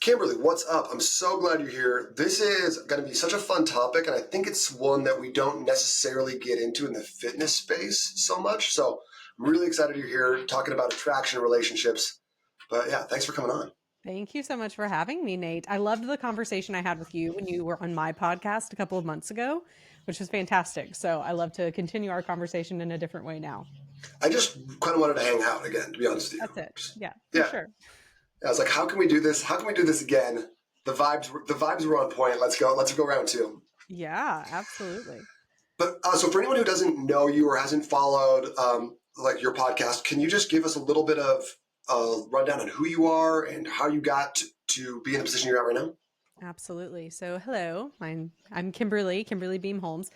Kimberly, what's up? I'm so glad you're here. This is going to be such a fun topic, and I think it's one that we don't necessarily get into in the fitness space so much. So I'm really excited you're here talking about attraction and relationships. But yeah, thanks for coming on. Thank you so much for having me, Nate. I loved the conversation I had with you when you were on my podcast a couple of months ago, which was fantastic. So I love to continue our conversation in a different way now. I just kind of wanted to hang out again, to be honest with you. That's it. Yeah, for Yeah, sure. I was like, how can we do this? How can we do this again? The vibes were on point. Let's go. Let's go round two. Yeah, absolutely. But so for anyone who doesn't know you or hasn't followed like your podcast, can you just give us a little bit of a rundown on who you are and how you got to be in the position you're at right now? Absolutely. So hello, I'm Kimberly Beam Holmes.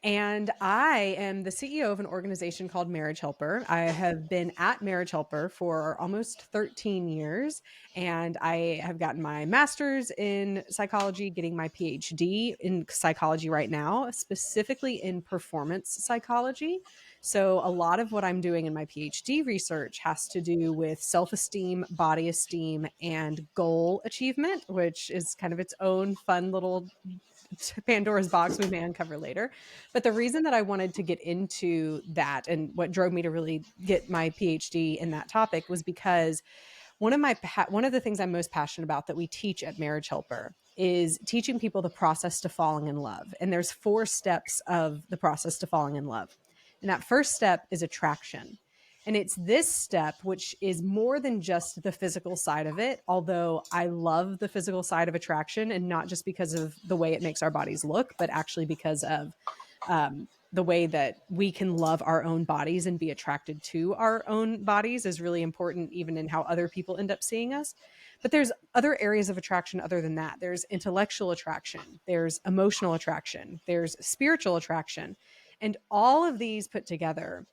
And I am the CEO of an organization called Marriage Helper. I have been at Marriage Helper for almost 13 years, and I have gotten my master's in psychology, getting my PhD in psychology right now, specifically in performance psychology. So, a lot of what I'm doing in my PhD research has to do with self esteem, body esteem, and goal achievement, which is kind of its own fun little Pandora's box we may uncover later. But the reason that I wanted to get into that and what drove me to really get my PhD in that topic was because one of the things I'm most passionate about that we teach at Marriage Helper is teaching people the process to falling in love. And there's 4 steps of the process to falling in love. And that first step is attraction. And it's this step, which is more than just the physical side of it, although I love the physical side of attraction, and not just because of the way it makes our bodies look, but actually because of the way that we can love our own bodies and be attracted to our own bodies is really important, even in how other people end up seeing us. But there's other areas of attraction other than that. There's intellectual attraction, there's emotional attraction, there's spiritual attraction. And all of these put together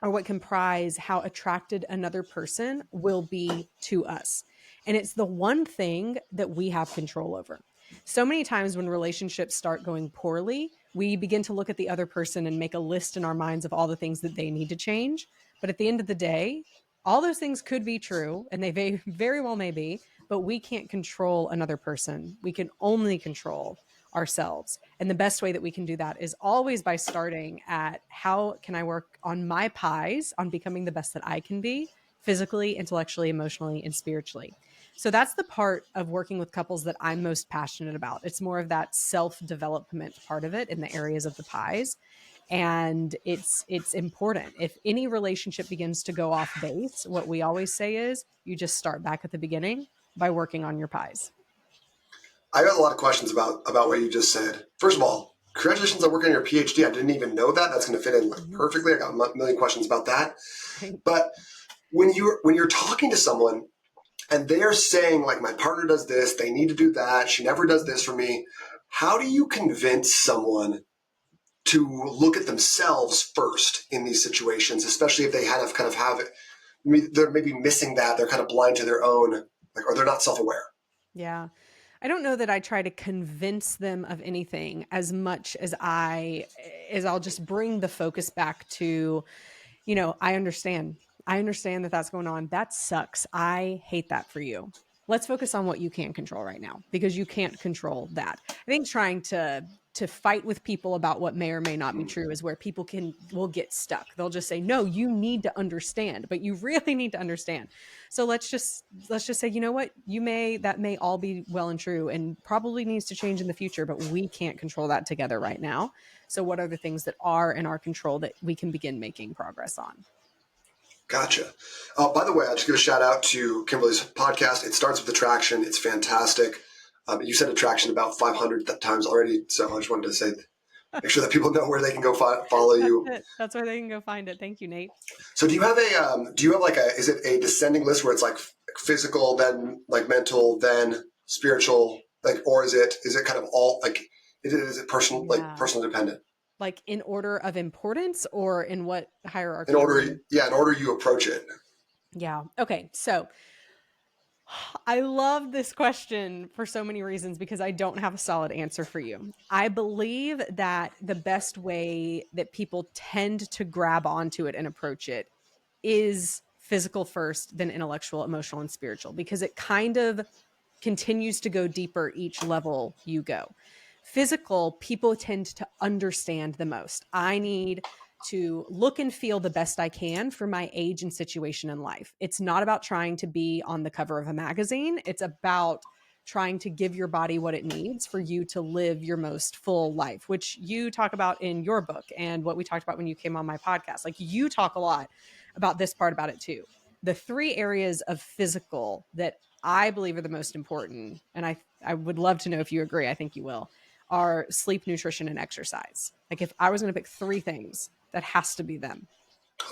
are what comprise how attracted another person will be to us. And it's the one thing that we have control over. So many times when relationships start going poorly, we begin to look at the other person and make a list in our minds of all the things that they need to change. But at the end of the day, all those things could be true, and they very well may be, but we can't control another person. We can only control ourselves. And the best way that we can do that is always by starting at how can I work on my pies, on becoming the best that I can be physically, intellectually, emotionally, and spiritually. So that's the part of working with couples that I'm most passionate about. It's more of that self-development part of it in the areas of the pies. And it's important. If any relationship begins to go off base, what we always say is you just start back at the beginning by working on your pies. I got a lot of questions about what you just said. First of all, congratulations on working on your PhD. I didn't even know that. That's going to fit in like perfectly. I got a million questions about that. But when you're talking to someone and they're saying like my partner does this, they need to do that, she never does this for me, how do you convince someone to look at themselves first in these situations, especially if they kind of have it, they're maybe missing that, they're kind of blind to their own, like, or they're not self-aware. Yeah. I don't know that I try to convince them of anything as much as I'll just bring the focus back to, I understand. I understand that that's going on. That sucks. I hate that for you. Let's focus on what you can control right now because you can't control that. I think trying to fight with people about what may or may not be true is where people will get stuck. They'll just say, "No, you need to understand," but you really need to understand. So let's just say, you know what? That may all be well and true and probably needs to change in the future, but we can't control that together right now. So what are the things that are in our control that we can begin making progress on? Gotcha. By the way, I'll just give a shout out to Kimberly's podcast. It starts with attraction. It's fantastic. You said attraction about 500 times already, so I just wanted to say, make sure that people know where they can go follow you. That's it. That's where they can go find it. Thank you, Nate. So do you have like is it a descending list where it's like physical, then like mental, then spiritual, like, or is it kind of all like, is it personal, like Yeah. personal dependent? Like in order of importance or in what In hierarchy are we order, in? yeah, in order you approach it. Yeah. Okay. So I love this question for so many reasons because I don't have a solid answer for you. I believe that the best way that people tend to grab onto it and approach it is physical first, then intellectual, emotional, and spiritual, because it kind of continues to go deeper each level you go. Physical, people tend to understand the most. I need to look and feel the best I can for my age and situation in life. It's not about trying to be on the cover of a magazine. It's about trying to give your body what it needs for you to live your most full life, which you talk about in your book and what we talked about when you came on my podcast. Like, you talk a lot about this part about it too. The three areas of physical that I believe are the most important, and I would love to know if you agree, I think you will, are sleep, nutrition, and exercise. Like, if I was going to pick three things, that has to be them.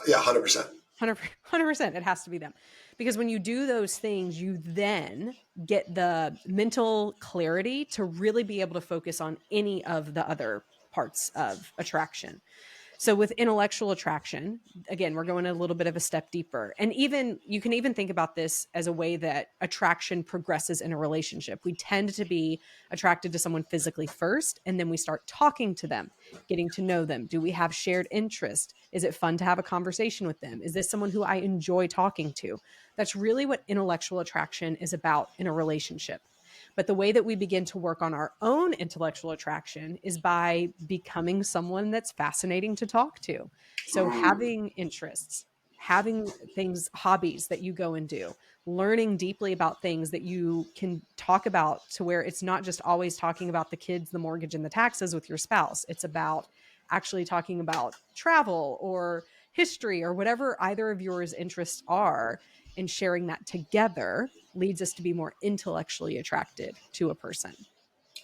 Yeah, 100%. 100%, it has to be them. Because when you do those things, you then get the mental clarity to really be able to focus on any of the other parts of attraction. So with intellectual attraction, again, we're going a little bit of a step deeper. And even you can even think about this as a way that attraction progresses in a relationship. We tend to be attracted to someone physically first, and then we start talking to them, getting to know them. Do we have shared interest? Is it fun to have a conversation with them? Is this someone who I enjoy talking to? That's really what intellectual attraction is about in a relationship. But the way that we begin to work on our own intellectual attraction is by becoming someone that's fascinating to talk to. So having interests, having things, hobbies that you go and do, learning deeply about things that you can talk about, to where it's not just always talking about the kids, the mortgage, and the taxes with your spouse. It's about actually talking about travel or history or whatever either of yours interests are, and sharing that together leads us to be more intellectually attracted to a person.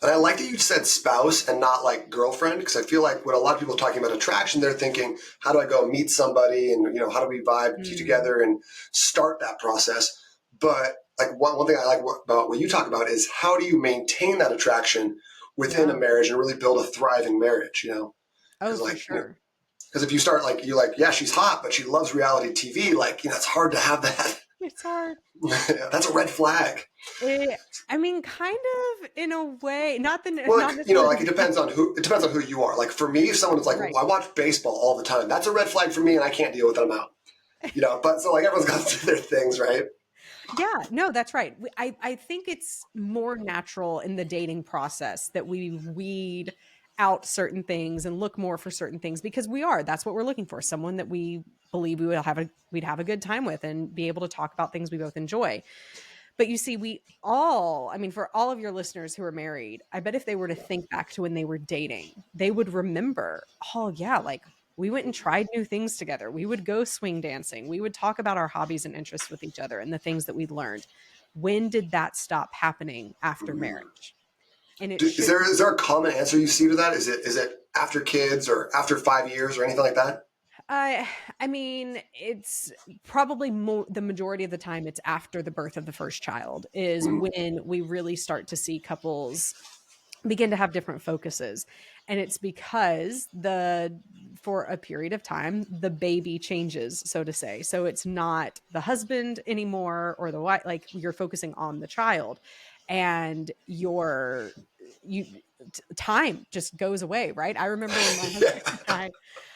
And I like that you said spouse and not like girlfriend, because I feel like when a lot of people are talking about attraction, they're thinking, how do I go meet somebody, and how do we vibe together and start that process? But like one thing I like about what you talk about is, how do you maintain that attraction within a marriage and really build a thriving marriage? Oh, Because for sure. because if you start like, you're like, yeah, she's hot, but she loves reality TV, like, it's hard to have that. It's hard. That's a red flag. I mean, kind of in a way, not Well, not necessarily. like, it depends on who you are. Like, for me, if someone is like, Right. well, I watch baseball all the time, that's a red flag for me, and I can't deal with it. I'm out. But so like, everyone's got their things, right? Yeah, no, that's right. I think it's more natural in the dating process that we weed out certain things and look more for certain things, because that's what we're looking for. Someone that we believe we'd have a good time with and be able to talk about things we both enjoy. But you see, I mean, for all of your listeners who are married, I bet if they were to think back to when they were dating, they would remember, oh, yeah, like we went and tried new things together. We would go swing dancing. We would talk about our hobbies and interests with each other and the things that we'd learned. When did that stop happening after marriage? And it Is should. there a common answer you see to that? Is it after kids or after 5 years or anything like that? I I mean, it's probably the majority of the time it's after the birth of the first child is Mm. when we really start to see couples begin to have different focuses. And it's because for a period of time the baby changes, so to say. So it's not the husband anymore or the wife, like you're focusing on the child, and you time just goes away, right? I remember when my husband and Yeah. I,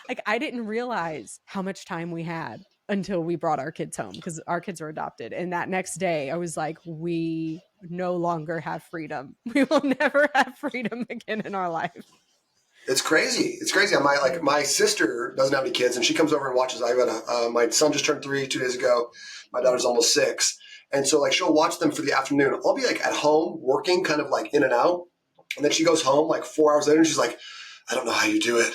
like, I didn't realize how much time we had until we brought our kids home, because our kids were adopted. And that next day I was like, we no longer have freedom. We will never have freedom again in our life. It's crazy. It's crazy. My sister doesn't have any kids, and she comes over and watches. My son just turned 3 2 days ago. My daughter's almost 6, and so like, she'll watch them for the afternoon. I'll be like at home working, kind of like in and out, and then she goes home like 4 hours later, and she's like, I don't know how you do it.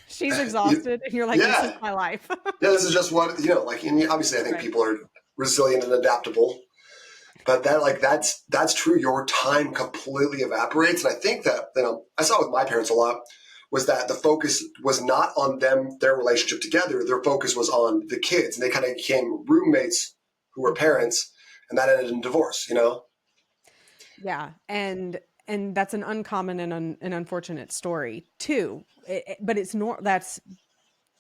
She's exhausted and you're like, this is Yeah, my life. yeah. This is just what like. And obviously, I think Right. people are resilient and adaptable, but that's true. Your time completely evaporates, and I think that I saw with my parents a lot was that the focus was not on their relationship together. Their focus was on the kids, and they kind of became roommates who were parents, and that ended in divorce. Yeah. And that's an uncommon and an unfortunate story too. But that's,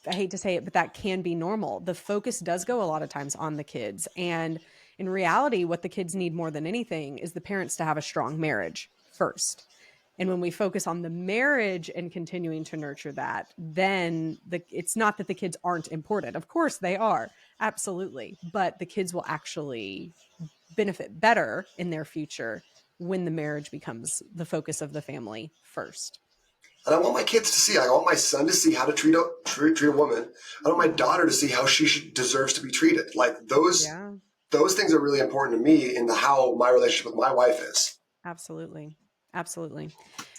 I hate to say it, but that can be normal. The focus does go a lot of times on the kids. And in reality, what the kids need more than anything is the parents to have a strong marriage first. And when we focus on the marriage and continuing to nurture that, then it's not that the kids aren't important. Of course they are. Absolutely. But the kids will actually benefit better in their future when the marriage becomes the focus of the family first. And I want my kids to see. I want my son to see how to treat a woman. I want my daughter to see how deserves to be treated. Like those things are really important to me in the how my relationship with my wife is. Absolutely. Absolutely.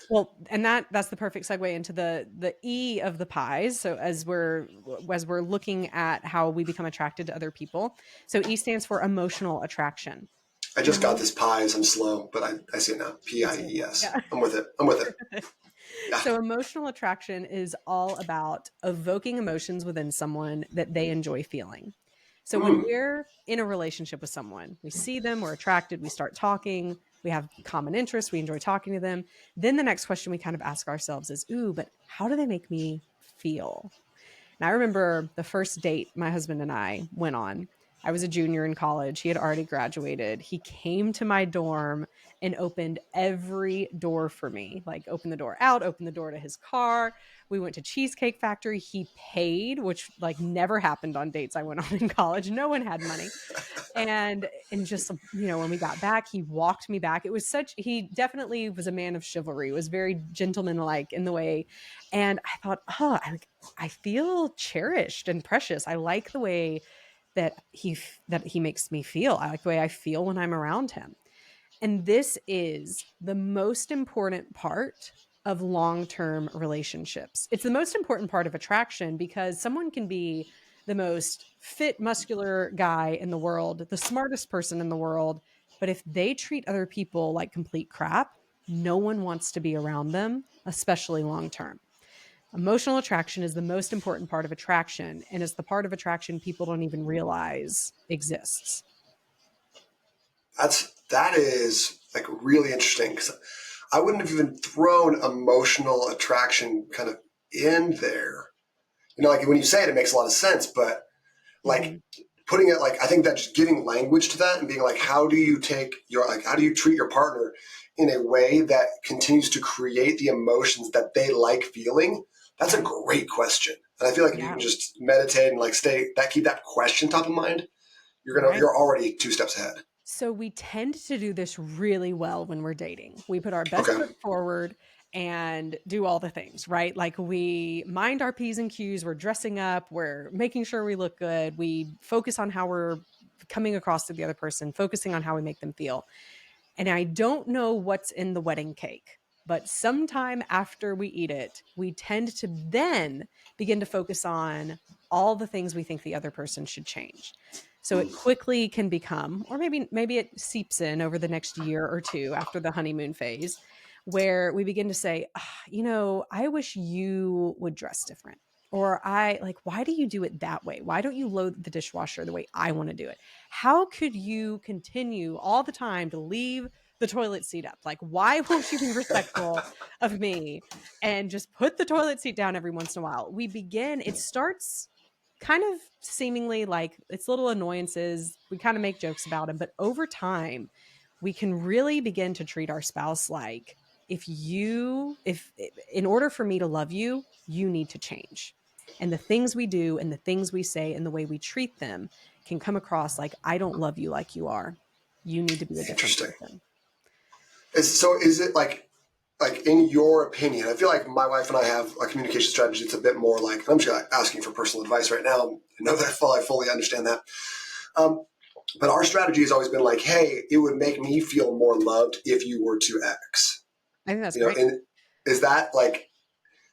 Well, and that's the perfect segue into the E of the pies. So as we're looking at how we become attracted to other people. So E stands for emotional attraction. I And just got this pies. I'm slow, but I see it now. PIES. yeah. I'm with it. I'm with it. Yeah. So emotional attraction is all about evoking emotions within someone that they enjoy feeling. So when we're in a relationship with someone, we see them, we're attracted, we start talking, we have common interests, we enjoy talking to them. Then the next question we kind of ask ourselves is, ooh, but how do they make me feel? And I remember the first date my husband and I went on. I was a junior in college. He had already graduated. He came to my dorm and opened every door for me, like opened the door out, opened the door to his car. We went to Cheesecake Factory. He paid, which like never happened on dates I went on in college. No one had money. And just, when we got back, he walked me back. It was he definitely was a man of chivalry. It was very gentlemanlike in the way. And I thought, I feel cherished and precious. I like the way that he makes me feel. I like the way I feel when I'm around him. And this is the most important part of long-term relationships. It's the most important part of attraction because someone can be the most fit, muscular guy in the world, the smartest person in the world, but if they treat other people like complete crap, no one wants to be around them, especially long-term. Emotional attraction is the most important part of attraction, and it's the part of attraction people don't even realize exists. That is like really interesting because I wouldn't have even thrown emotional attraction kind of in there. Like when you say it, it makes a lot of sense, but like putting it like I think that just giving language to that and being like, how do you treat your partner in a way that continues to create the emotions that they like feeling? That's a great question. And I feel like if you can just meditate and like keep that question top of mind, you're already 2 steps ahead. So we tend to do this really well when we're dating. We put our best foot forward and do all the things, right? Like we mind our P's and Q's, we're dressing up, we're making sure we look good, we focus on how we're coming across to the other person, focusing on how we make them feel. And I don't know what's in the wedding cake, but sometime after we eat it, we tend to then begin to focus on all the things we think the other person should change. So it quickly can become, or maybe it seeps in over the next year or two after the honeymoon phase, where we begin to say, I wish you would dress different. Or why do you do it that way? Why don't you load the dishwasher the way I want to do it? How could you continue all the time to leave the toilet seat up? Like, why won't you be respectful of me and just put the toilet seat down every once in a while? It starts kind of seemingly like it's little annoyances. We kind of make jokes about them, but over time, we can really begin to treat our spouse like, if in order for me to love you, you need to change. And the things we do and the things we say and the way we treat them can come across like, I don't love you like you are. You need to be a different person. Is it like in your opinion, I feel like my wife and I have a communication strategy. It's a bit more like, I'm just asking for personal advice right now. I know that I fully understand that. But our strategy has always been like, hey, it would make me feel more loved if you were to X. I think that's great. And is that like,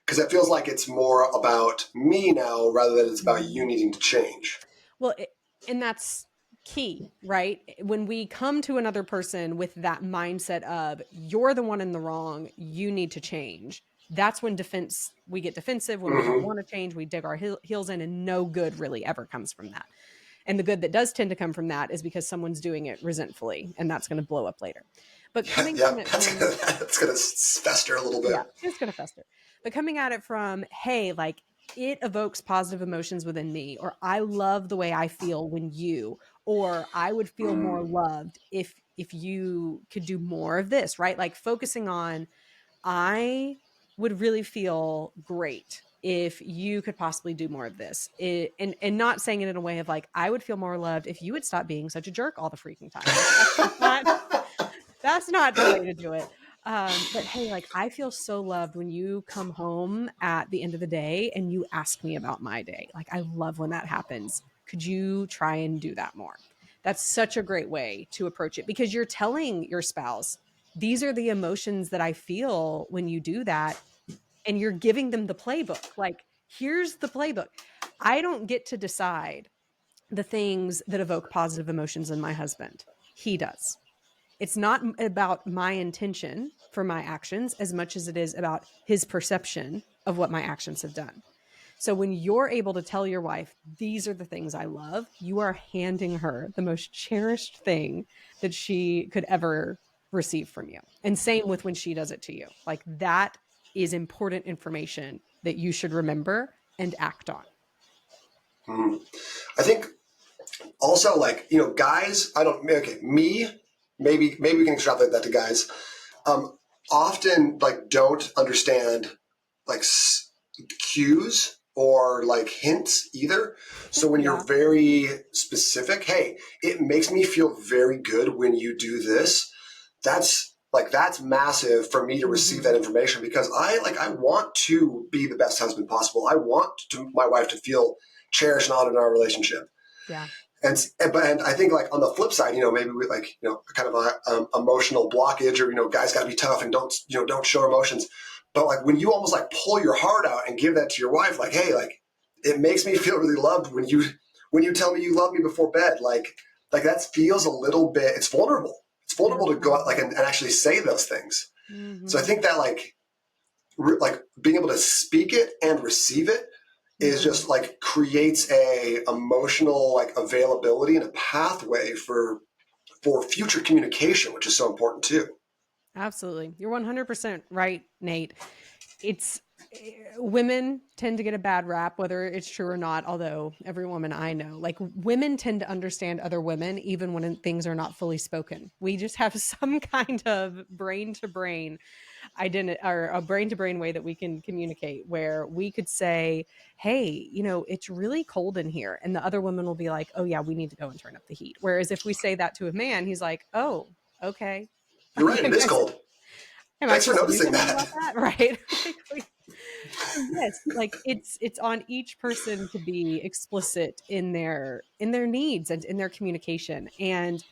because it feels like it's more about me now rather than it's about you needing to change. Well, and that's key, right? When we come to another person with that mindset of, you're the one in the wrong, you need to change. That's when we get defensive, when we don't want to change, we dig our heels in, and no good really ever comes from that. And the good that does tend to come from that is because someone's doing it resentfully, and that's going to blow up later. But coming from it, that's going to fester a little bit. Yeah, it's going to fester. But coming at it from, hey, like, it evokes positive emotions within me, or I love the way I feel when or I would feel more loved if you could do more of this, right? Like focusing on, I would really feel great if you could possibly do more of this, and not saying it in a way of like, I would feel more loved if you would stop being such a jerk all the freaking time. that's not the way to do it. But hey, like I feel so loved when you come home at the end of the day and you ask me about my day. Like I love when that happens. Could you try and do that more? That's such a great way to approach it because you're telling your spouse, these are the emotions that I feel when you do that. And you're giving them the playbook. Like, here's the playbook. I don't get to decide the things that evoke positive emotions in my husband. He does. It's not about my intention for my actions as much as it is about his perception of what my actions have done. So when you're able to tell your wife, these are the things I love, you are handing her the most cherished thing that she could ever receive from you. And same with when she does it to you. Like that is important information that you should remember and act on. Hmm. I think also like, guys, I don't, okay, me, maybe we can extrapolate that to guys. Um, Often like don't understand like cues or like hints either. So when Yeah. you're very specific, hey, it makes me feel very good when you do this. That's massive for me to receive Mm-hmm. that information because I want to be the best husband possible. I want my wife to feel cherished and honored in our relationship. Yeah. And I think like on the flip side, maybe we like, kind of a emotional blockage or, guys got to be tough and don't show emotions. But like when you almost like pull your heart out and give that to your wife, like, hey, like it makes me feel really loved when you tell me you love me before bed, like that feels a little bit, it's vulnerable. It's vulnerable to go out like and actually say those things. So I Mm-hmm. think that like being able to speak it and receive it is Mm-hmm. just like creates a emotional like availability and a pathway for future communication, which is so important too. Absolutely. You're 100% right, Nate. It's women tend to get a bad rap, whether it's true or not. Although every woman I know, like women tend to understand other women, even when things are not fully spoken. We just have some kind of brain to brain identity or a brain to brain way that we can communicate where we could say, hey, it's really cold in here. And the other woman will be like, oh, yeah, we need to go and turn up the heat. Whereas if we say that to a man, he's like, oh, okay. You're right, it is cold. Am I Thanks for supposed to do noticing something that. about that? Right. So yes, like it's on each person to be explicit in their needs and in their communication. And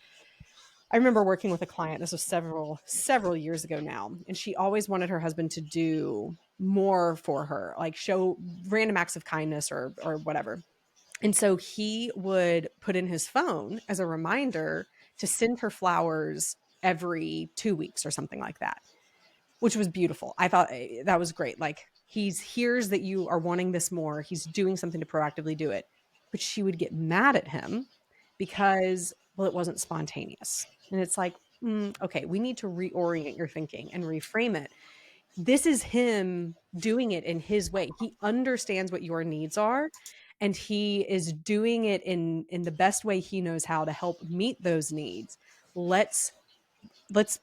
I remember working with a client, this was several years ago now, and she always wanted her husband to do more for her, like show random acts of kindness or whatever. And so he would put in his phone as a reminder to send her flowers every 2 weeks or something like that, which was beautiful. I thought that was great. Like he's hears that you are wanting this more. He's doing something to proactively do it. But she would get mad at him because, well, it wasn't spontaneous. And it's like, okay, we need to reorient your thinking and reframe it. This is him doing it in his way. He understands what your needs are and he is doing it in the best way he knows how to help meet those needs. Let's let's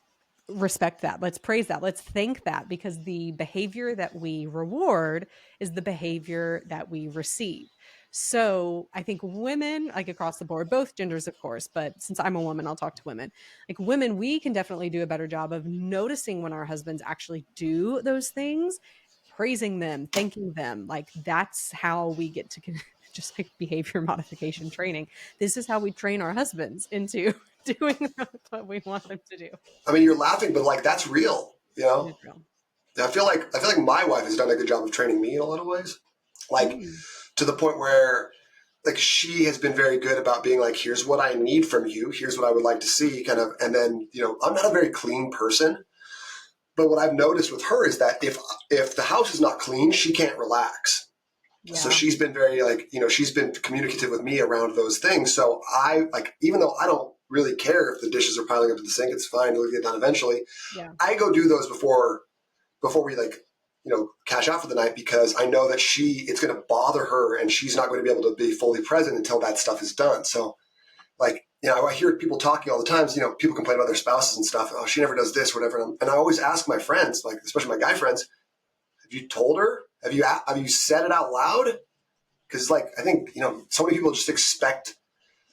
respect that. Let's praise that. Let's thank that because the behavior that we reward is the behavior that we receive. So I think women, like across the board, both genders, of course, but since I'm a woman, I'll talk to women. Like women, we can definitely do a better job of noticing when our husbands actually do those things, praising them, thanking them. Like that's how we get to just like behavior modification training. This is how we train our husbands into doing what we want them to do. I mean, you're laughing, but like that's real, It is real. I feel like my wife has done a good job of training me in a lot of ways. Like Mm, to the point where like she has been very good about being like, here's what I need from you, here's what I would like to see, kind of, and then I'm not a very clean person, but what I've noticed with her is that if the house is not clean, she can't relax. So yeah. she's been very like, she's been communicative with me around those things. So I like, even though I don't really care if the dishes are piling up to the sink, it's fine, it'll get done eventually. Yeah. I go do those before we like, cash out for the night because I know that it's going to bother her and she's not going to be able to be fully present until that stuff is done. So like, I hear people talking all the time. People complain about their spouses and stuff. Oh, she never does this, whatever. And I always ask my friends, like especially my guy friends, have you told her? Have you said it out loud? Because like I think so many people just expect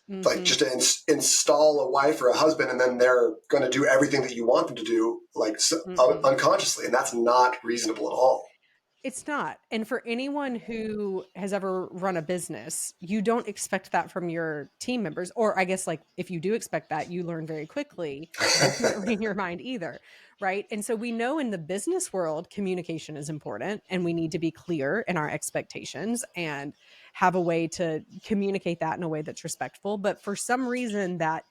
like Mm-hmm. just to install a wife or a husband, and then they're going to do everything that you want them to do, like Mm-mm. unconsciously, and that's not reasonable at all. It's not. And for anyone who has ever run a business, you don't expect that from your team members. Or I guess, like, if you do expect that, you learn very quickly they can't read your mind either. Right. And so we know in the business world, communication is important and we need to be clear in our expectations and have a way to communicate that in a way that's respectful. But for some reason, that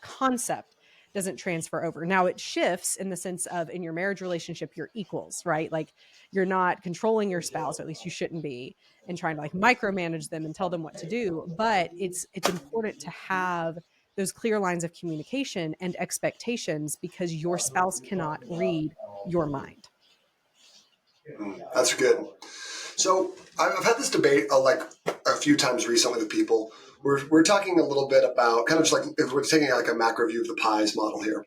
concept doesn't transfer over. Now it shifts in the sense of in your marriage relationship, you're equals, right? Like you're not controlling your spouse, or at least you shouldn't be, and trying to like micromanage them and tell them what to do. But it's important to have those clear lines of communication and expectations because your spouse cannot read your mind. That's good. So I've had this debate like a few times recently with people. We're talking a little bit about kind of just like if we're taking like a macro view of the pies model here.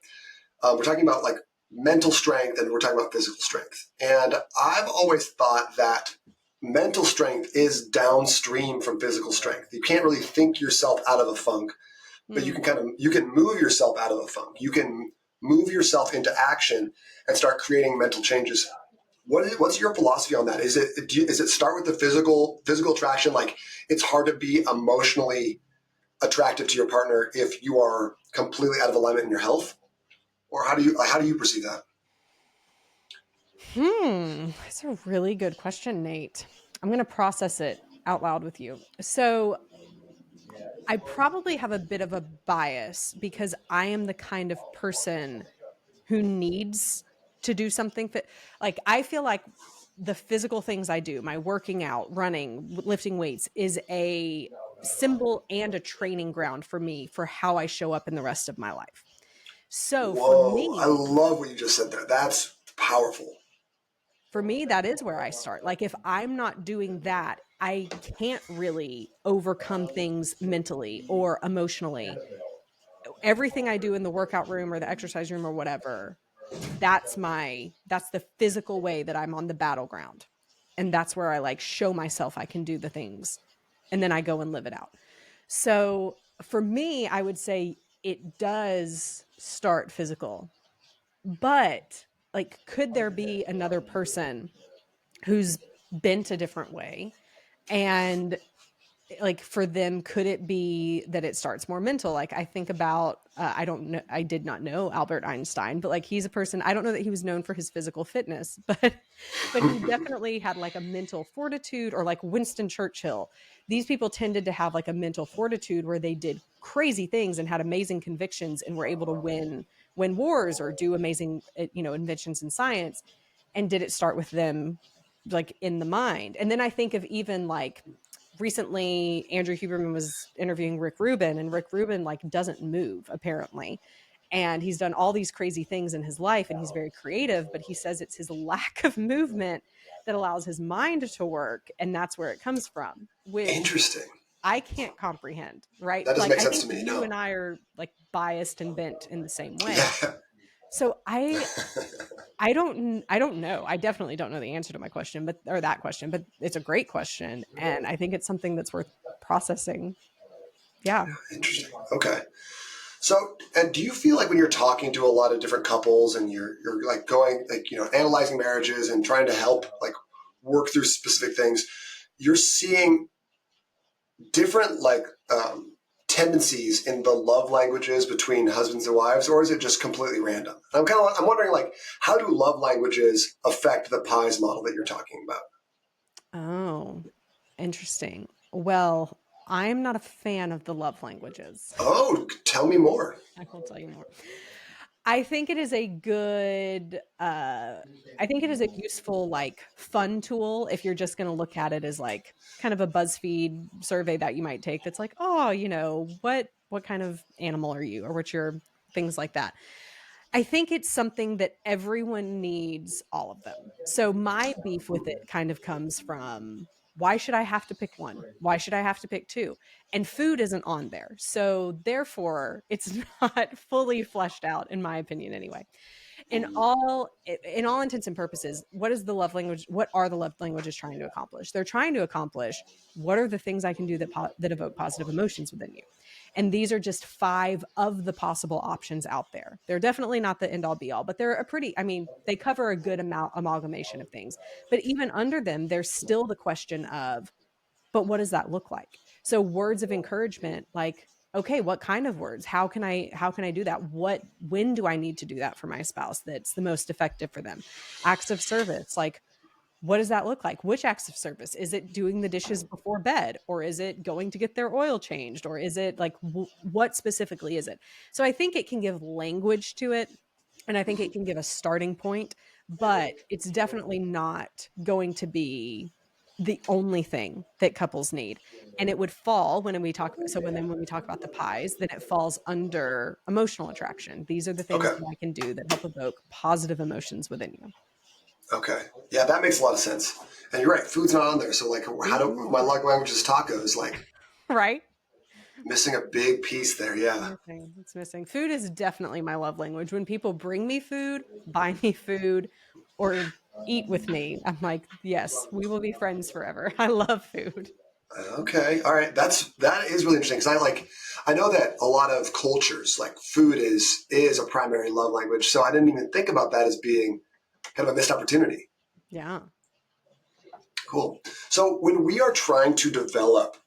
We're talking about like mental strength and we're talking about physical strength. And I've always thought that mental strength is downstream from physical strength. You can't really think yourself out of a funk, but Hmm. you can move yourself out of a funk. You can move yourself into action and start creating mental changes. What's your philosophy on that? Is it start with the physical attraction? Like it's hard to be emotionally attractive to your partner if you are completely out of alignment in your health, or how do you perceive that? That's a really good question, Nate. I'm going to process it out loud with you. So, I probably have a bit of a bias because I am the kind of person who needs to do something fit. Like I feel like the physical things I do, my working out, running, lifting weights is a symbol and a training ground for me for how I show up in the rest of my life. So Whoa, I love what you just said there. That's powerful. for me, that is where I start. Like if I'm not doing that, I can't really overcome things mentally or emotionally. Everything I do in the workout room or the exercise room or whatever, that's the physical way that I'm on the battleground. And that's where I like show myself I can do the things and then I go and live it out. So for me, I would say it does start physical. But like could there be another person who's bent a different way and like for them could it be that it starts more mental? Like I think about I don't know, I did not know Albert Einstein, but like he's a person, I don't know that he was known for his physical fitness, but he definitely had like a mental fortitude. Or like Winston Churchill, these people tended to have like a mental fortitude where they did crazy things and had amazing convictions and were able to win wars or do amazing inventions in science. And did it start with them like in the mind? And then I think of even like recently Andrew Huberman was interviewing Rick Rubin, and Rick Rubin like doesn't move apparently. And he's done all these crazy things in his life and he's very creative, but he says it's his lack of movement that allows his mind to work. And that's where it comes from, which Interesting. I can't comprehend, right? That doesn't Like make I sense think to me. you No. and I are like biased and bent in the same way. Yeah. So I don't know. I definitely don't know the answer to my question, but or that question, but it's a great question and I think it's something that's worth processing. Yeah. Interesting. Okay. So, and do you feel like when you're talking to a lot of different couples and you're like going like analyzing marriages and trying to help like work through specific things, you're seeing different like tendencies in the love languages between husbands and wives, or is it just completely random? I'm wondering like how do love languages affect the pies model that you're talking about? Oh, interesting. Well, I'm not a fan of the love languages. Oh, tell me more. I will tell you more. I think it is a good I think it is a useful like fun tool if you're just going to look at it as like kind of a BuzzFeed survey that you might take that's like, "Oh, what kind of animal are you or what's your things like that." I think it's something that everyone needs all of them. So my beef with it kind of comes from Why should I have to pick one? Why should I have to pick two? And food isn't on there. So therefore, it's not fully fleshed out, in my opinion, anyway. In all intents and purposes, what is the love language? What are the love languages trying to accomplish? They're trying to accomplish what are the things I can do that evoke positive emotions within you. And these are just 5 of the possible options out there. They're definitely not the end all be all, but they're a pretty, I mean, they cover a good amount amalgamation of things. But even under them, there's still the question of, but what does that look like? So words of encouragement, like, okay, what kind of words? How can I do that? When do I need to do that for my spouse that's the most effective for them? Acts of service, like, what does that look like? Which acts of service? Is it doing the dishes before bed, or is it going to get their oil changed, or is it like what specifically is it? So I think it can give language to it, and I think it can give a starting point, but it's definitely not going to be the only thing that couples need. And it would fall when we talk about, so when we talk about the pies, then it falls under emotional attraction. These are the things Okay. that I can do that help evoke positive emotions within you. Okay. Yeah, that makes a lot of sense. And you're right, food's not on there. So like, how Food is do not my on love language is tacos? Like there, right? missing a big piece there. Yeah. Missing. It's missing. Food is definitely my love language. When people bring me food, buy me food, or eat with me, I'm like, yes, we will be friends forever. I love food. Okay. All right. That is really interesting because I know that a lot of cultures like food is a primary love language. So I didn't even think about that as being kind of a missed opportunity. Yeah. Cool. So when we are trying to develop,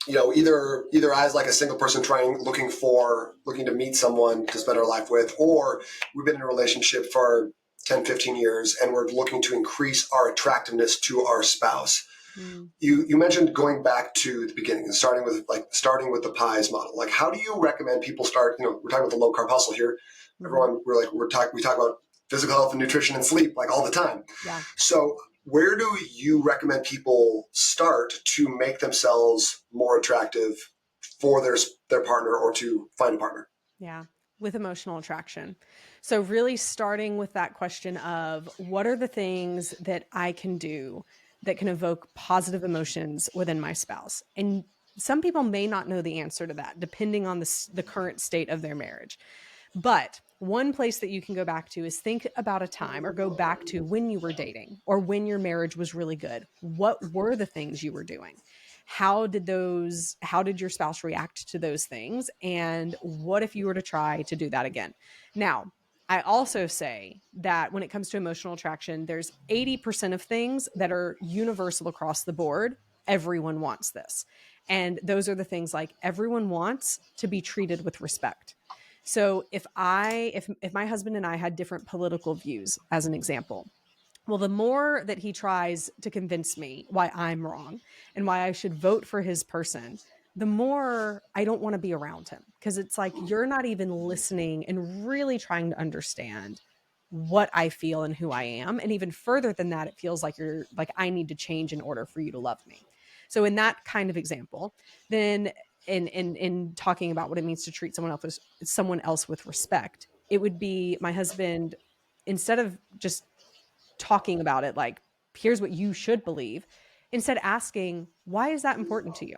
either as like a single person looking to meet someone to spend our life with, or we've been in a relationship for 10, 15 years and we're looking to increase our attractiveness to our spouse. Mm. You mentioned going back to the beginning and starting with the pies model. Like, how do you recommend people start? We're talking about the low carb hustle here. Mhm. Everyone, we talk about physical health and nutrition and sleep like all the time. Yeah. So, where do you recommend people start to make themselves more attractive for their partner or to find a partner? Yeah. With emotional attraction. So, really starting with that question of what are the things that I can do that can evoke positive emotions within my spouse? And some people may not know the answer to that, depending on the current state of their marriage. But one place that you can go back to is think about a time or go back to when you were dating or when your marriage was really good. What were the things you were doing? How did your spouse react to those things? And what if you were to try to do that again? Now, I also say that when it comes to emotional attraction, there's 80% of things that are universal across the board. Everyone wants this. And those are the things like everyone wants to be treated with respect. So if my husband and I had different political views, as an example, well, the more that he tries to convince me why I'm wrong and why I should vote for his person, the more I don't want to be around him because it's like you're not even listening and really trying to understand what I feel and who I am. And even further than that, it feels like you're like, I need to change in order for you to love me. So, in that kind of example, then in talking about what it means to treat someone else with respect, it would be my husband, instead of just talking about it like, here's what you should believe, instead asking, why is that important to you?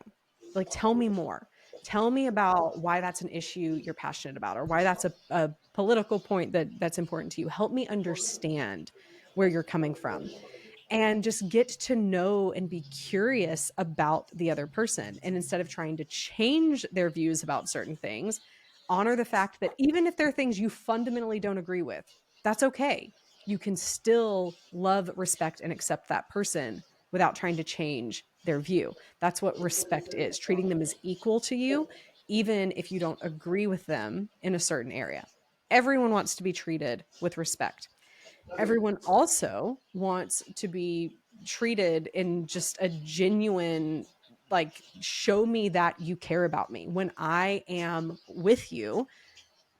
Like, tell me more. Tell me about why that's an issue you're passionate about, or why that's a political point that's important to you. Help me understand where you're coming from, and just get to know and be curious about the other person. And instead of trying to change their views about certain things, honor the fact that even if there are things you fundamentally don't agree with, that's okay. You can still love, respect, and accept that person without trying to change their view. That's what respect is, treating them as equal to you, even if you don't agree with them in a certain area. Everyone wants to be treated with respect. Everyone also wants to be treated in just a genuine, like, show me that you care about me. When I am with you,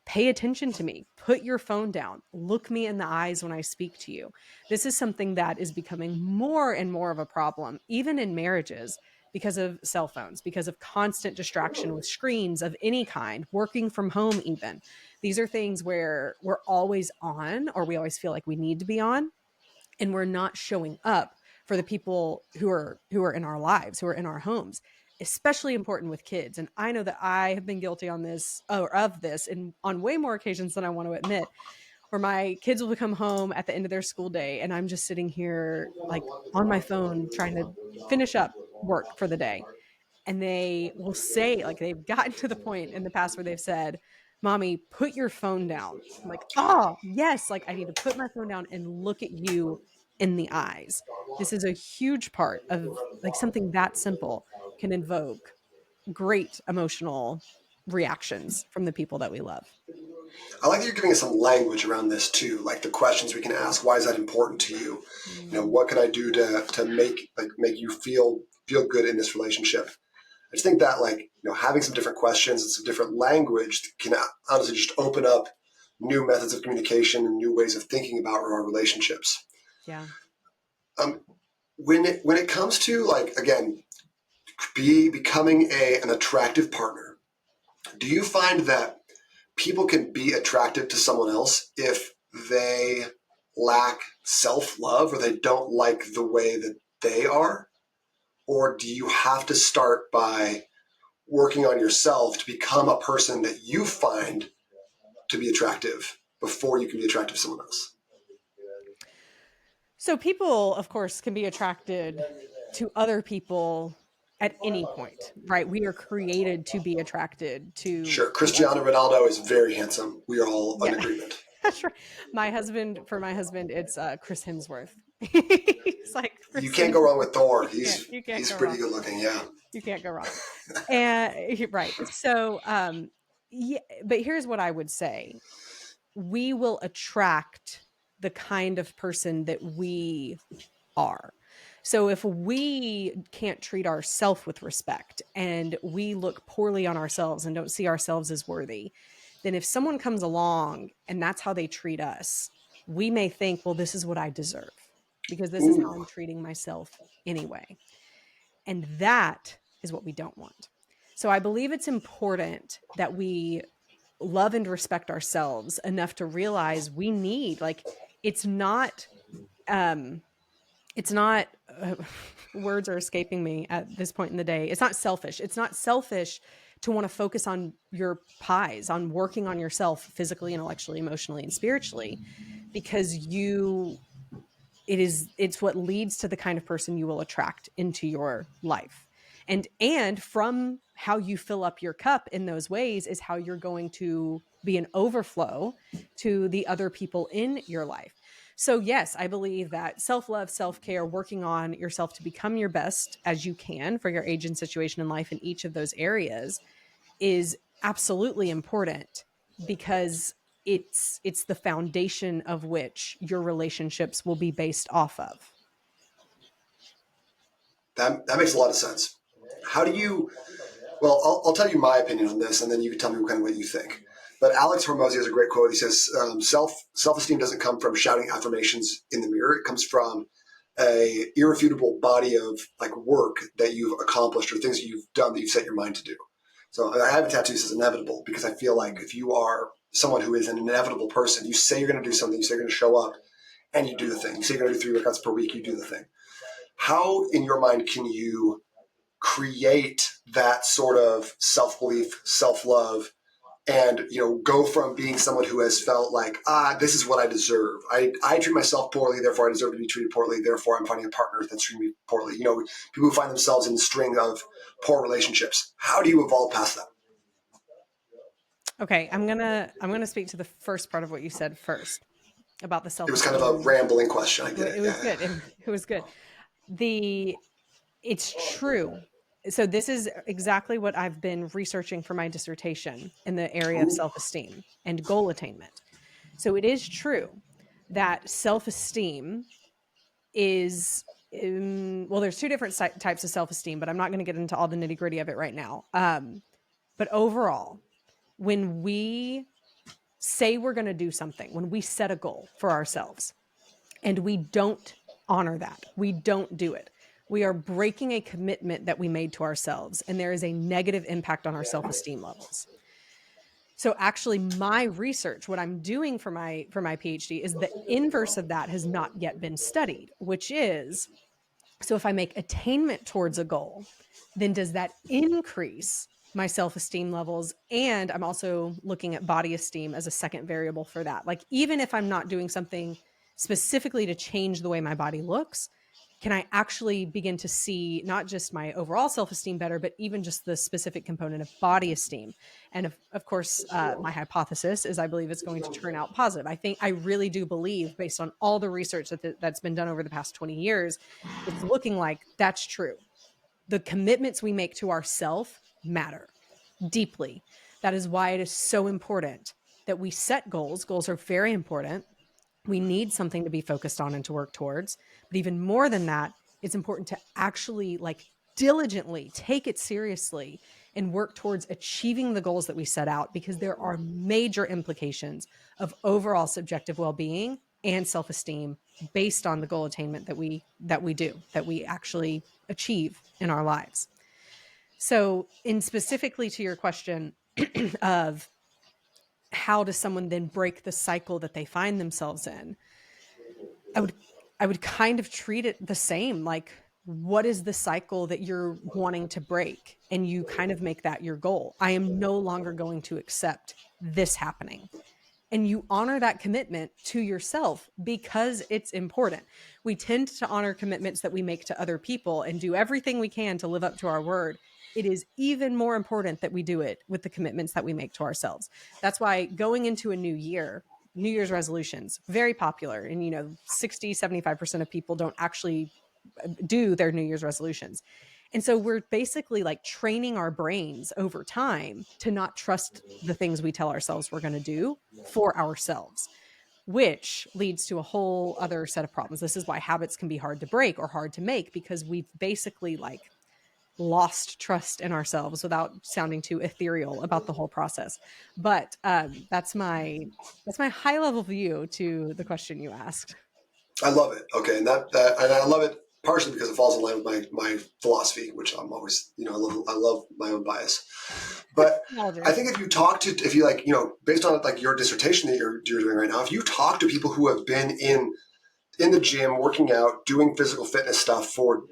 pay attention to me. Put your phone down. Look me in the eyes when I speak to you. This is something that is becoming more and more of a problem, even in marriages, because of cell phones, because of constant distraction with screens of any kind, working from home, even. These are things where we're always on, or we always feel like we need to be on, and we're not showing up for the people who are in our lives, who are in our homes, especially important with kids. And I know that I have been guilty on this or of this and on way more occasions than I want to admit, where my kids will come home at the end of their school day and I'm just sitting here like on my phone trying to finish up work for the day. And they will say, like, they've gotten to the point in the past where they've said, Mommy, put your phone down. I'm like, oh, yes. Like, I need to put my phone down and look at you in the eyes. This is a huge part of like something that simple can invoke great emotional reactions from the people that we love. I like that you're giving us some language around this too, like the questions we can ask. Why is that important to you? You know, Mm, what can I do to make you feel good in this relationship? I just think that having some different questions and some different language can honestly just open up new methods of communication and new ways of thinking about our relationships. yeah. Um, when it comes to again becoming an attractive partner, do you find that people can be attractive to someone else if they lack self-love or they don't like the way that they are? Or do you have to start by working on yourself to become a person that you find to be attractive before you can be attractive to someone else? So people, of course, can be attracted to other people at any point, right? We are created to be attracted Sure. to Cristiano Ronaldo is very handsome. We are all in yeah. agreement. That's right. For my husband, it's Chris Hemsworth. He's like You Chris can't go wrong Hemsworth. with Thor. You can't He's go pretty wrong. good looking. Yeah. You can't go wrong. And right. So yeah, but here's what I would say. We will attract the kind of person that we are. So if we can't treat ourselves with respect and we look poorly on ourselves and don't see ourselves as worthy, then if someone comes along and that's how they treat us, we may think, well, this is what I deserve because this is how Ooh. I'm treating myself anyway. And that is what we don't want. So I believe it's important that we love and respect ourselves enough to realize we need like um it's not words are escaping me at this point in the day. It's not selfish. It's not selfish to want to focus on your pies, on working on yourself physically, intellectually, emotionally, and spiritually, because it's what leads to the kind of person you will attract into your life. And from how you fill up your cup in those ways is how you're going to be an overflow to the other people in your life. So yes, I believe that self-love, self-care, working on yourself to become your best as you can for your age and situation in life in each of those areas is absolutely important because it's the foundation of which your relationships will be based off of. That makes a lot of sense. How do you? Well, I'll tell you my opinion on this, and then you can tell me kind of what you think. But Alex Hormozy has a great quote. He says, self esteem doesn't come from shouting affirmations in the mirror. It comes from a irrefutable body of work that you've accomplished or things that you've done that you've set your mind to do. So I have a tattoo that says inevitable because I feel like if you are someone who is an inevitable person, you say you're going to do something, you say you're going to show up, and you do the thing. You say you're going to do 3 workouts per week, you do the thing. How, in your mind, can you create that sort of self-belief, self-love, and go from being someone who has felt like this is what I deserve. I treat myself poorly, therefore I deserve to be treated poorly, therefore I'm finding a partner that's treating me poorly. People who find themselves in a string of poor relationships. How do you evolve past that? Okay, I'm gonna speak to the first part of what you said first about the It was kind of a self-esteem. rambling question. I get it. It was Yeah, good. It was good. The It's true. So this is exactly what I've been researching for my dissertation in the yeah. area of Ooh. self-esteem and goal attainment. So it is true that self-esteem is well, there's two different types of self-esteem, but I'm not going to get into all the nitty-gritty of it right now. But overall, when we say we're going to do something, when we set a goal for ourselves and we don't honor that, we don't do it, we are breaking a commitment that we made to ourselves, and there is a negative impact on our self-esteem levels. So actually my research, what I'm doing for my PhD is the inverse of that has not yet been studied, which is So if I make attainment towards a goal, then does that increase my self-esteem levels? And I'm also looking at body esteem as a second variable for that. Like, even if I'm not doing something specifically to change the way my body looks, can I actually begin to see not just my overall self-esteem better, but even just the specific component of body esteem? And of course, my hypothesis is I believe it's going to turn out positive. I really do believe, based on all the research that's been done over the past 20 years, it's looking like that's true. The commitments we make to ourselves matter deeply. That is why it is so important that we set goals. Goals are very important. We need something to be focused on and to work towards. But even more than that, it's important to actually like diligently take it seriously and work towards achieving the goals that we set out, because there are major implications of overall subjective well-being and self-esteem based on the goal attainment that we actually achieve in our lives. So, in specifically to your question of how does someone then break the cycle that they find themselves in, I would I would kind of treat it the same. Like, what is the cycle that you're wanting to break? And you kind of make that your goal. I am no longer going to accept this happening. And you honor that commitment to yourself because it's important. We tend to honor commitments that we make to other people and do everything we can to live up to our word. It is even more important that we do it with the commitments that we make to ourselves. That's why going into a new year, New Year's resolutions, very popular. And, 60-75% of people don't actually do their New Year's resolutions. And so we're basically like training our brains over time to not trust the things we tell ourselves we're going to do for ourselves, which leads to a whole other set of problems. This is why habits can be hard to break or hard to make, because we've basically like lost trust in ourselves, without sounding too ethereal about the whole process. But that's my high level view to the question you asked. I love it. Okay, and and I love it partially because it falls in line with my philosophy, which I'm always, I love my own bias. But I think if you like, based on like your dissertation that you're doing right now, if you talk to people who have been in the gym, working out, doing physical fitness stuff for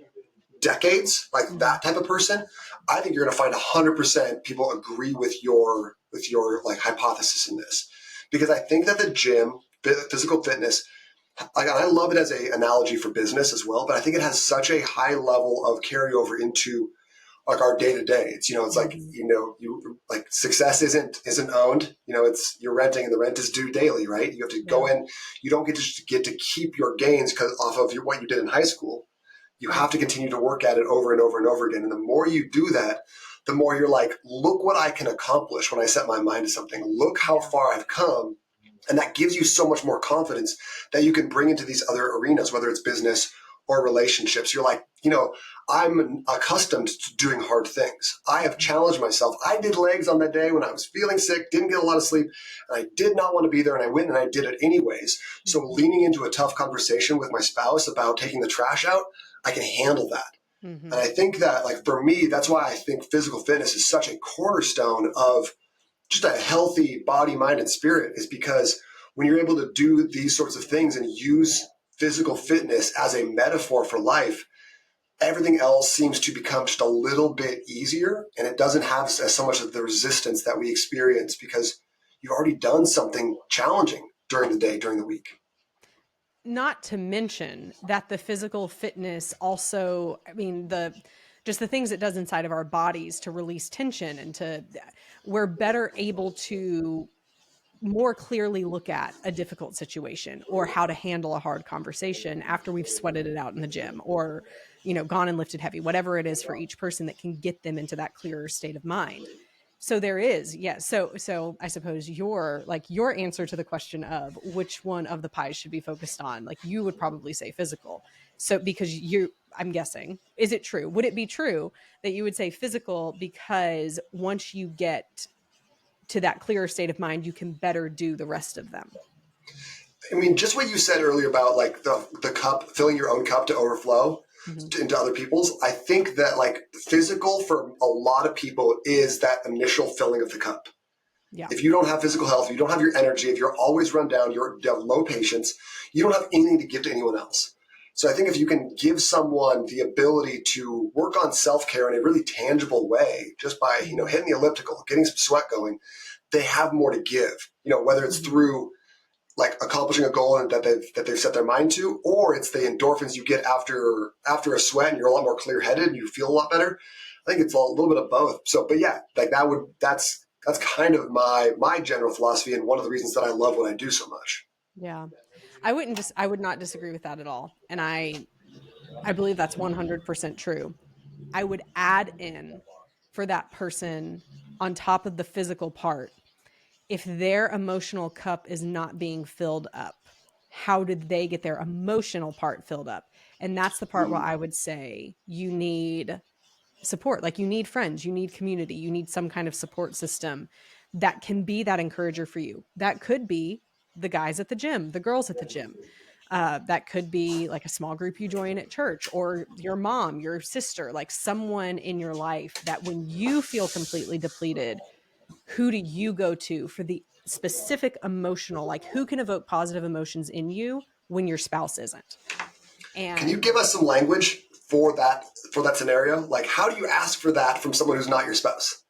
decades, like that type of person, I think you're going to find 100% people agree with your like hypothesis in this, because I think that the gym, physical fitness, like, I love it as an analogy for business as well, but I think it has such a high level of carryover into like our day to day. It's like, you like success isn't owned. It's you're renting and the rent is due daily, right? You have to go in. You don't get to keep your gains because off of what you did in high school. You have to continue to work at it over and over and over again. And the more you do that, the more you're like, look what I can accomplish when I set my mind to something. Look how far I've come. And that gives you so much more confidence that you can bring into these other arenas, whether it's business or relationships. You're like, I'm accustomed to doing hard things. I have challenged myself. I did legs on that day when I was feeling sick, didn't get a lot of sleep, and I did not want to be there. And I went and I did it anyways. So leaning into a tough conversation with my spouse about taking the trash out, I can handle that. And I think that, like, for me, that's why I think physical fitness is such a cornerstone of just a healthy body, mind, and spirit, is because when you're able to do these sorts of things and use physical fitness as a metaphor for life, everything else seems to become just a little bit easier, and it doesn't have so much of the resistance that we experience because you've already done something challenging during the day, during the week. Not to mention that the physical fitness also, just the things it does inside of our bodies to release tension, and we're better able to more clearly look at a difficult situation or how to handle a hard conversation after we've sweated it out in the gym, or, gone and lifted heavy, whatever it is for each person that can get them into that clearer state of mind. So there is, yes. So I suppose your answer to the question of which one of the pies should be focused on, like, you would probably say physical. So because I'm guessing, is it true? Would it be true that you would say physical because once you get to that clearer state of mind, you can better do the rest of them? I mean, just what you said earlier about like the cup, filling your own cup to overflow into other people's. I think that like physical for a lot of people is that initial filling of the cup. Yeah. If you don't have physical health, if you don't have your energy, if you're always run down, you have low patience, you don't have anything to give to anyone else. So I think if you can give someone the ability to work on self-care in a really tangible way, just by, hitting the elliptical, getting some sweat going, they have more to give, whether it's through like accomplishing a goal that they've set their mind to, or it's the endorphins you get after a sweat and you're a lot more clear-headed and you feel a lot better. I think it's a little bit of both. So, but yeah, like that's kind of my general philosophy and one of the reasons that I love what I do so much. Yeah. I would not disagree with that at all. And I believe that's 100% true. I would add in for that person on top of the physical part, if their emotional cup is not being filled up, how did they get their emotional part filled up? And that's the part where I would say you need support. Like you need friends, you need community, you need some kind of support system that can be that encourager for you. That could be the guys at the gym, the girls at the gym. That could be like a small group you join at church, or your mom, your sister, like someone in your life that when you feel completely depleted, who do you go to for the specific emotional, like who can evoke positive emotions in you when your spouse isn't? Can you And give us some language for that scenario? Like, how do you ask for that from someone who's not your spouse?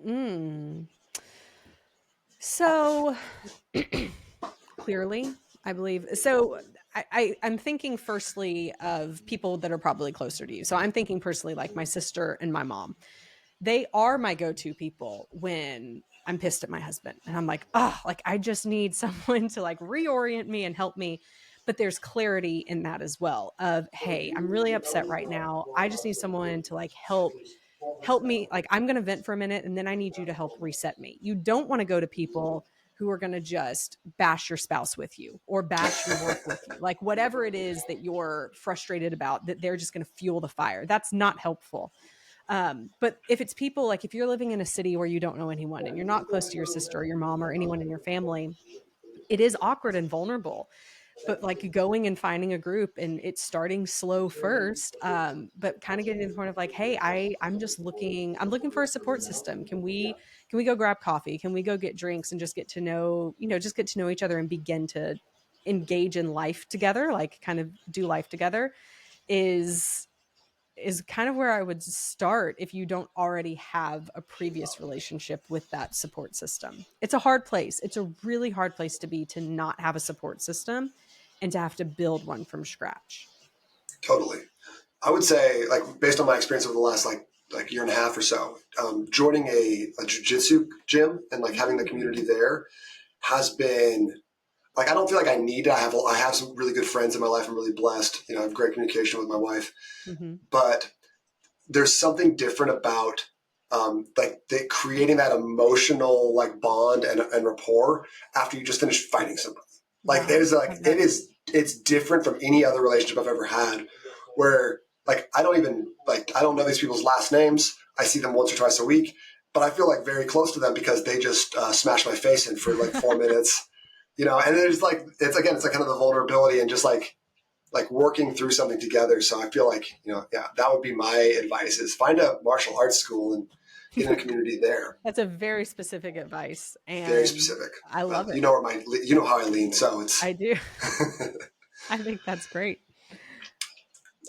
mm, so clearly, I believe. So I'm thinking firstly of people that are probably closer to you. So I'm thinking personally like my sister and my mom. They are my go-to people when I'm pissed at my husband. And I'm like, oh, like I just need someone to like reorient me and help me. But there's clarity in that as well of, hey, I'm really upset right now. I just need someone to like help me. Like I'm going to vent for a minute and then I need you to help reset me. You don't want to go to people who are going to just bash your spouse with you or bash your work with you. Like whatever it is that you're frustrated about, that they're just going to fuel the fire. That's not helpful. But if it's people, like if you're living in a city where you don't know anyone and you're not close to your sister or your mom or anyone in your family, it is awkward and vulnerable. But like going and finding a group and it's starting slow first, but kind of getting to the point of like, hey, I'm looking for a support system. Can we go grab coffee? Can we go get drinks and just get to know, just get to know each other and begin to engage in life together, like kind of do life together is kind of where I would start if you don't already have a previous relationship with that support system. It's a hard place. It's a really hard place to be, to not have a support system and to have to build one from scratch. Totally. I would say, like, based on my experience over the last like year and a half or so, joining a jiu-jitsu gym and like having the community Mm. there has been like, I don't feel like I need it. I have some really good friends in my life. I'm really blessed. I have great communication with my wife, Mhm. but there's something different about like creating that emotional like bond and rapport after you just finish fighting somebody. Like Yeah. Love that. it's different from any other relationship I've ever had, where like I don't know these people's last names. I see them once or twice a week, but I feel like very close to them because they just smashed my face in for like 4 minutes. And there's like it's like kind of the vulnerability and just like working through something together. So I feel like, yeah, that would be my advice is find a martial arts school and get in a community there. That's a very specific advice, Very and specific. I But love it. you know how I lean. So it's, I do. I think that's great.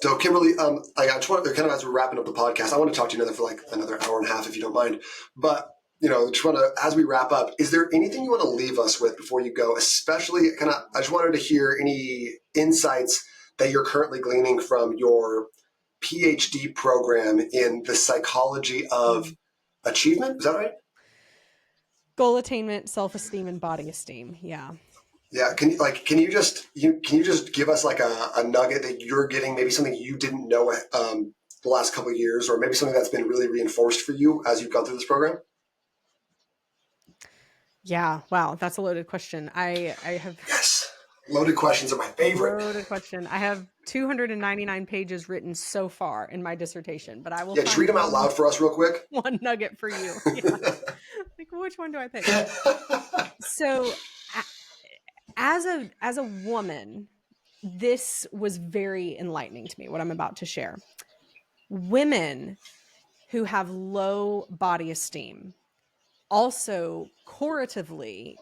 so Kimberly, I just want to kind of, as we're wrapping up the podcast, I want to talk to you for like another hour and a half, if you don't mind. But, just want to, as we wrap up, is there anything you want to leave us with before you go? Especially I just wanted to hear any insights that you're currently gleaning from your PhD program in the psychology of Mm. achievement. Is that right? Goal attainment, self-esteem, and body esteem. Yeah. Yeah. Can you just give us like a nugget that you're getting, maybe something you didn't know the last couple of years, or maybe something that's been really reinforced for you as you've gone through this program? Yeah. Wow. That's a loaded question. I have Yes. Loaded questions are my favorite. loaded question. I have 299 pages written so far in my dissertation, but I will Yeah, just read find them out loud for us real quick. one nugget for you. Yeah. Like which one do I pick? So as a woman, this was very enlightening to me, what I'm about to share. Women who have low body esteem also correlatively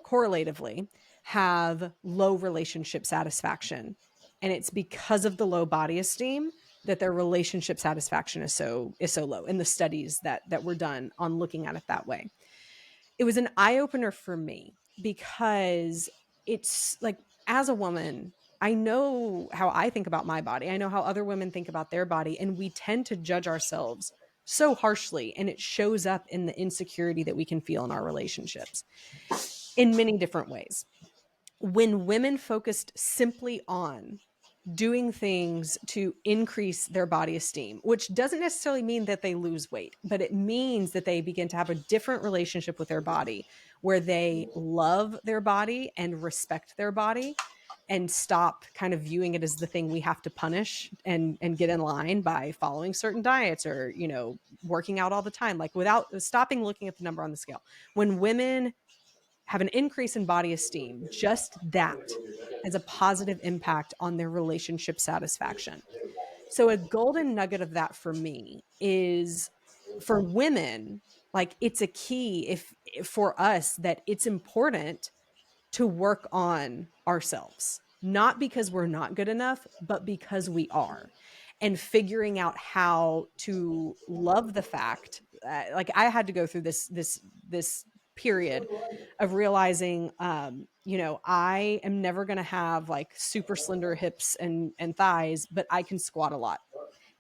have low relationship satisfaction And it's because of the low body esteem that their relationship satisfaction is so low in the studies that were done on looking at it that way. It was an eye opener for me because it's like, as a woman, I know how I think about my body. I know how other women think about their body, and we tend to judge ourselves so harshly, and it shows up in the insecurity that we can feel in our relationships in many different ways. When women focused simply on doing things to increase their body esteem, which doesn't necessarily mean that they lose weight, but it means that they begin to have a different relationship with their body, where they love their body and respect their body, and stop kind of viewing it as the thing we have to punish and get in line by following certain diets or, working out all the time, like without stopping looking at the number on the scale. When women have an increase in body esteem, just that has a positive impact on their relationship satisfaction. So a golden nugget of that for me is, for women, like, it's a key if for us, that it's important to work on ourselves, not because we're not good enough, but because we are. And figuring out how to love the fact, like, I had to go through this period of realizing, I am never going to have like super slender hips and thighs, but I can squat a lot.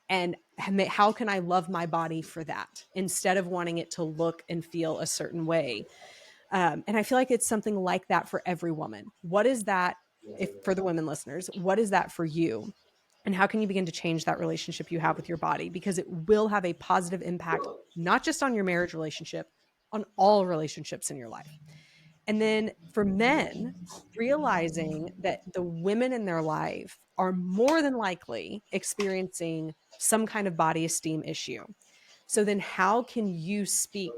And how can I love my body for that, instead of wanting it to look and feel a certain way? And I feel like it's something like that for every woman. What is that, if for the women listeners, what is that for you? And how can you begin to change that relationship you have with your body? Because it will have a positive impact, not just on your marriage relationship, on all relationships in your life. And then for men, realizing that the women in their life are more than likely experiencing some kind of body esteem issue. So then how can you speak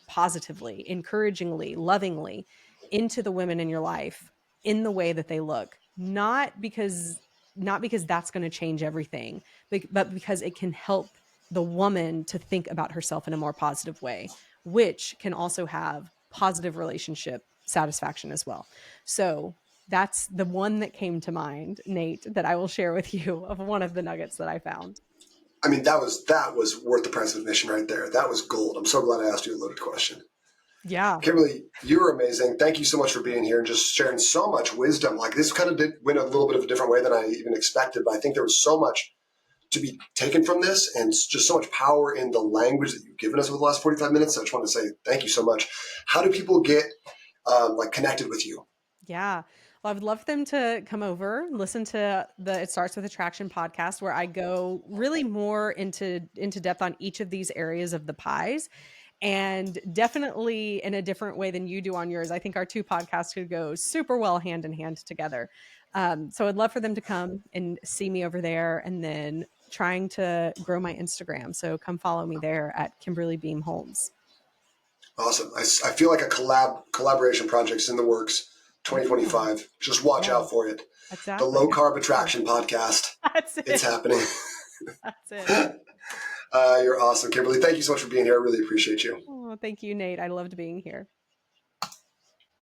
positively, encouragingly, lovingly into the women in your life in the way that they look? Not because that's going to change everything, but because it can help the woman to think about herself in a more positive way, which can also have positive relationship satisfaction as well. So that's the one that came to mind, Nate, that I will share with you, of one of the nuggets that I found. I mean, that was worth the price of admission right there. That was gold. I'm so glad I asked you a loaded question. Yeah. Kimberly, you were amazing. Thank you so much for being here and just sharing so much wisdom. Like, this kind of went a little bit of a different way than I even expected, but I think there was so much to be taken from this, and just so much power in the language that you've given us over the last 45 minutes. So I just want to say thank you so much. How do people get connected with you? Yeah. Well, I would love for them to come over, listen to the It Starts with Attraction podcast, where I go really more into depth on each of these areas of the pies, and definitely in a different way than you do on yours. I think our two podcasts could go super well hand in hand together. So I'd love for them to come and see me over there, and then trying to grow my Instagram. So come follow me there at Kimberly Beam Holmes. Awesome. I feel like a collaboration project's in the works. Ooh, 2025. Just watch yeah, out for it. The exactly. Low Carb Attraction podcast. That's It's it. happening. That's it. You're awesome, Kimberly. Thank you so much for being here. I really appreciate you. Oh, thank you, Nate. I loved being here.